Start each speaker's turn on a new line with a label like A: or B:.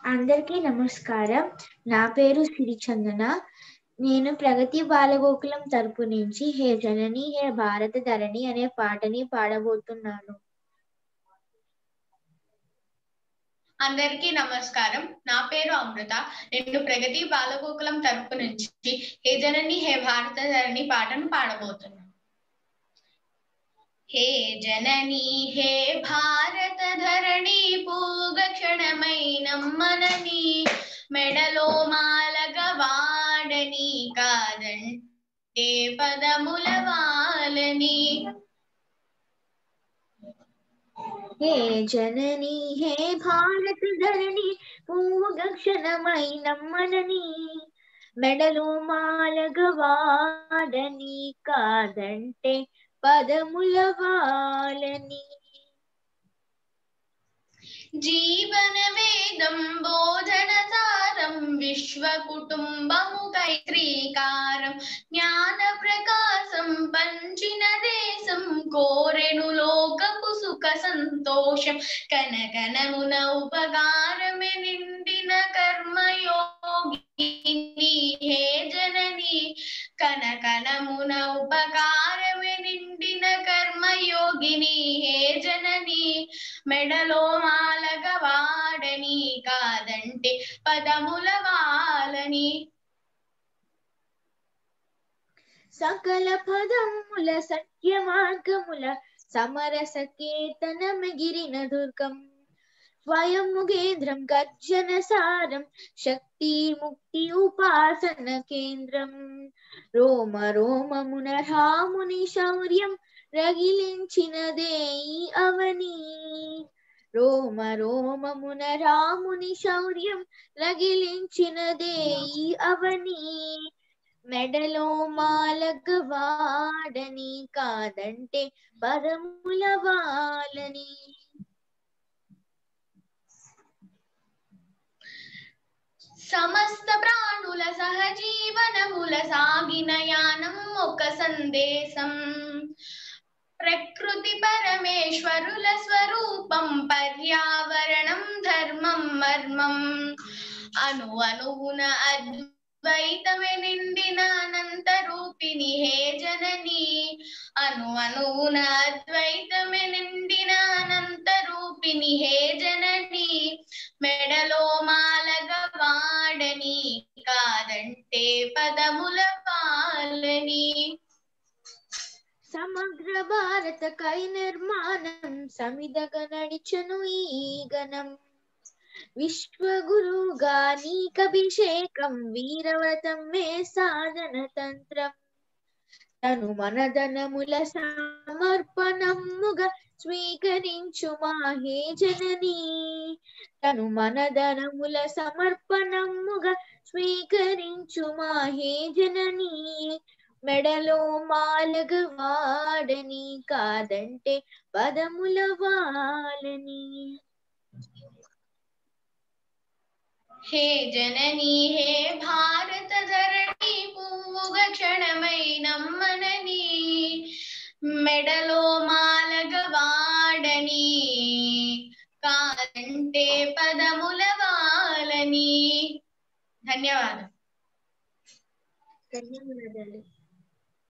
A: అందరికీ నమస్కారం. నా పేరు సిరిచందన. నేను ప్రగతి బాలగోకులం తరపు నుంచి హే జనని హే భారత ధరణి అనే పాటని పాడబోతున్నాను.
B: అందరికీ నమస్కారం. నా పేరు అమృత. నేను ప్రగతి బాలగోకులం తరపు నుంచి హే జనని హే భారత ధరణి పాటను పాడబోతున్నాను. హే జనని హే భారత ధరణి పూగ క్షణమై నమ్మనని మెడలో మాలగ వాడని కాదంటే పదముల వాలని.
A: హే జనని హే భారత ధరణి పూగ క్షణమై నమ్మనని మెడలో మాలగ వాడని కాదంటే పదముల వాలని.
B: జీవన వేదం బోధన సారం విశ్వ కుటుంబముకై శ్రీకారం జ్ఞాన ప్రకాశం పంచిన దేశం కోరెను లోకపు సుఖ సంతోషం కనకనమున ఉపకారమే నిండిన కర్మయోగిని హే జనని కనకనమున ఉపకారమే నిండిన కర్మయోగిని హే జనని మెడలో మాలగ వాడని కాదంటే పదముల వాలని.
A: సకల పదముల సత్య మార్గముల సమరస కీర్తన మిగిరిన దుర్గం స్వయముగేంద్రం గర్జన సారం శక్తి ముక్తి ఉపాసన కేంద్రం రోమ రోమమున రాముని శౌర్యం రగిలించినదే ఈ అవని. రోమ రోమమున రాముని శౌర్యం రగిలించినదే ఈ అవని మెడలో మాలగ వాడని కాదంటే పదముల వాలని.
B: సమస్త ప్రాణుల సహజీవనముల సాగిన యానం ఒక సందేశం ప్రకృతి పరమేశ్వరుల స్వరూపం పర్యావరణం ధర్మం మర్మం అణు అణువున అద్వైతమే నిండిన అనంత రూపిణి హే జనని అణు అణువున అద్వైతమే నిండిన అనంత రూపిణి హే జనని మెడలో మాలగ వాడని కాదంటే పదముల వాలని.
A: సమగ్ర భారత కై నిర్మాణం సమిదగ నడిచను ఈ గణం విశ్వగురుగా నీకభిషేకం వీరవ్రతం మే సాధన తంత్రం తను మనదనముల సమర్పణముగా స్వీకరించు మా హే జనని తను మనదనముల సమర్పణముగా స్వీకరించు మా హే జనని మెడలో మాలగ వాడని కాదంటే పదముల వాలని.
B: హే జనని హే భారత ధరణి పూగ క్షణమై నమ్మనని మెడలో మాలగ వాడని కాదంటే పదముల వాలని. ధన్యవాదాలు.